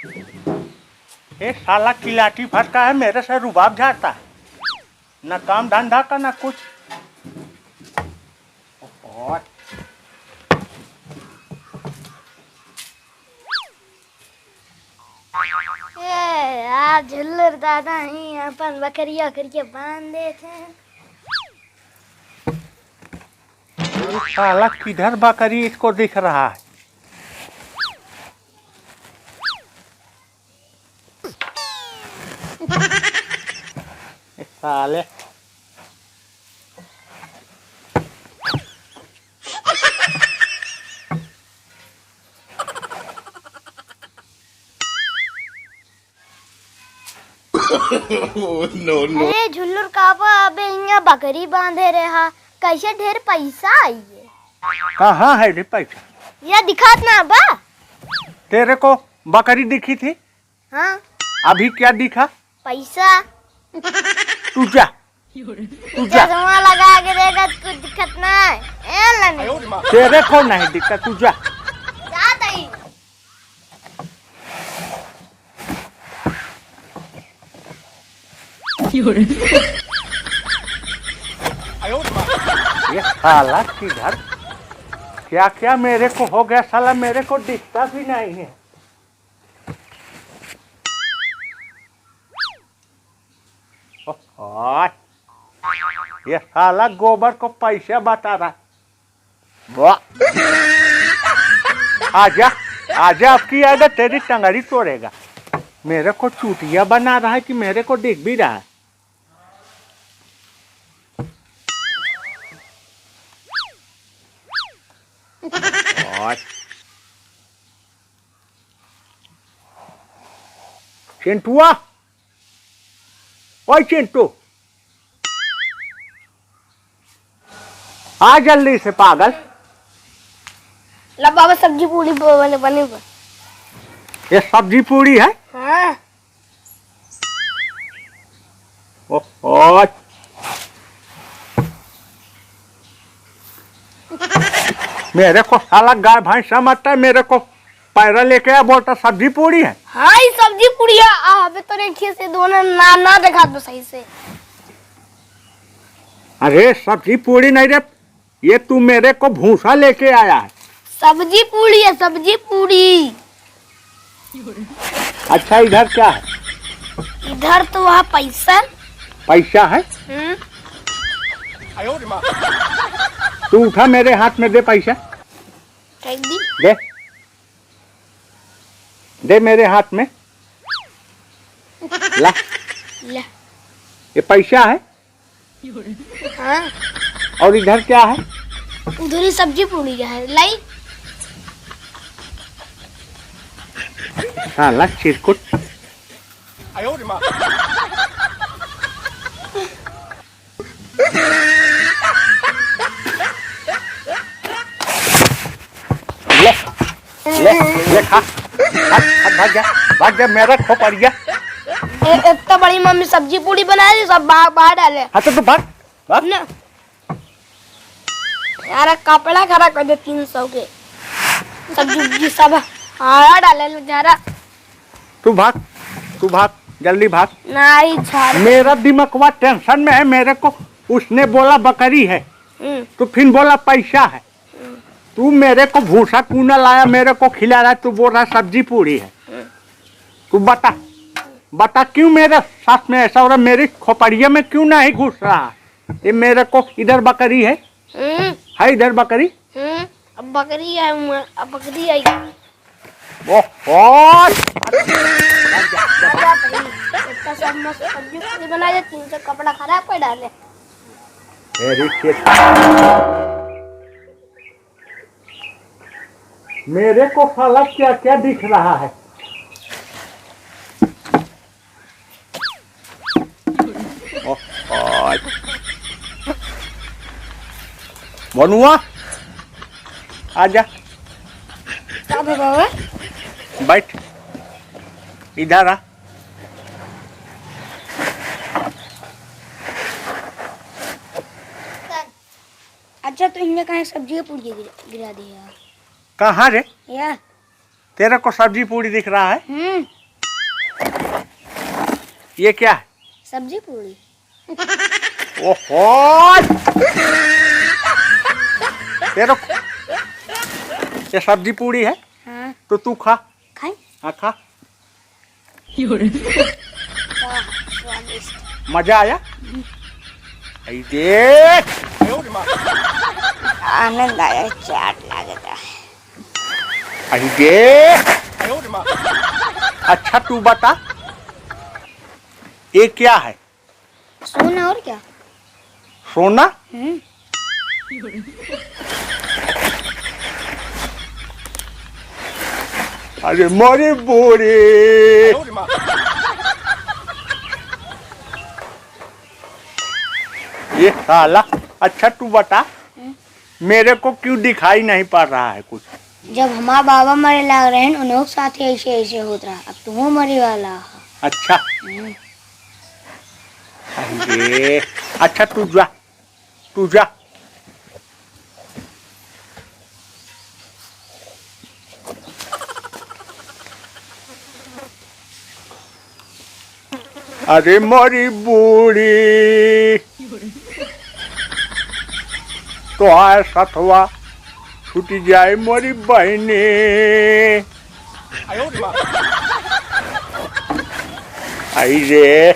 ये साला किलाटी फटका है, मेरे से रुबाब झाड़ता है, न काम धंधा का न कुछ। और यार झुल्लर दादा ही अपन बकरिया करके बांध देते हैं। साला किधर बकरी इसको दिख रहा है? साले नो। अरे झुल्लर काबा अबे यहाँ बकरी बांधे रहा, कैसे ढेर पैसा आई है? कहाँ है रे पैसा? ये दिखात ना बा। तेरे को बकरी दिखी थी? हाँ अभी क्या दिखा? पैसा। तू जा, तू जा। चश्मा लगा के देगा तो कुछ दिक्कत ना है। ए लनी तेरे को नहीं दिखता, तू जा। जा तई। ये साला किधर क्या क्या मेरे को हो गया? साला मेरे को दिखता भी नहीं है। ओह, ये साला गोबर को पैसा बता रहा है। वाह, आजा आजा, अब की आएगा तेरी टंगड़ी तोड़ेगा। मेरे को चूतिया बना रहा है कि मेरे को दिख भी रहा है। और चिंटुआ, ओए चिंटू, आ जल्दी से पागल। ला बाबा सब्जी पूरी बने बने। ये सब्जी पूरी है? हाँ ओह, मेरे को साला गाय भैंस समझता है, मेरे को पैरा लेके आया, बोलता सब्जी पूरी है। हाँ ये सब्जी पूरी है। अबे तो रेखिए से दोनों ना देखा दो सही से। अरे सब्जी पूरी नहीं रे, ये तू मेरे को भूसा लेके आया है। सब्जी पूरी है, सब्जी पूरी। अच्छा इधर क्या है? इधर तो वहाँ पैसा। पैसा है? तू उठा, मेरे हाथ में दे पैसा। दे दे मेरे हाथ में। ला ले। ये पैसा है। हाँ और इधर क्या है? उधर ही सब्जी पूरी है। लाई साला चिरकुट। ले ले खा, भाग जा, मेरा खोपड़िया। इतना बड़ी मम्मी सब्जी पूरी बना दी, सब बाहर डाले। हाँ तो भाग भाग। ना यार कपड़ा खड़ा कर दे 300 के। सब्जी सब हारा डाले जा रहा। तू भाग जल्दी भाग। नहीं झाड़। मेरा दिमाग टेंशन में है। मेरे को उसने बोला बकरी है, तो फिर बोला पैसा है। तू मेरे को भूसा क्यों ना लाया, मेरे को खिला रहा है, तू बोल रहा सब्जी पूरी है। तू बता क्यों मेरे साथ में ऐसा हो रहा? मेरी खोपड़िया में क्यों नहीं घुस रहा? ये मेरे को इधर बकरी है इधर बकरी। अब बकरी है, अब बकरी आई। सब्जी पूरी बना दे, 300 कपड़ा खराब कर डाले। मेरे को साला क्या क्या दिख रहा है? बनुआ आजा, बैठ इधर आ। अच्छा तो इनने कहा सब्जी पूरी गिरा दिया। कहाँ रे? या तेरे को सब्जी पूरी दिख रहा है? ये क्या है? सब्जी पूरी। ओहो, तेरे को ये सब्जी पूरी है? हाँ। तो तू खा। खाई? हाँ खा। स्वादिष्ट। मजा आया? आई देख, आनंद आया, चाट लगता है। आई देख। अच्छा तू बता, ये क्या है? सोना और क्या? सोना? अरे मोरी बोरी, ये साला। अच्छा तू बता, मेरे को क्यों दिखाई नहीं पड़ रहा है कुछ? जब हमारा बाबा मरे लग रहे हैं उन्हें साथ ही ऐसे ऐसे होता रहा, अब तुम मरे वाला। अच्छा अरे अच्छा तू जा, तू जा। अरे मोरी बूढ़ी तो आए सथवा छूट जाए मोरी बहनी। आई रे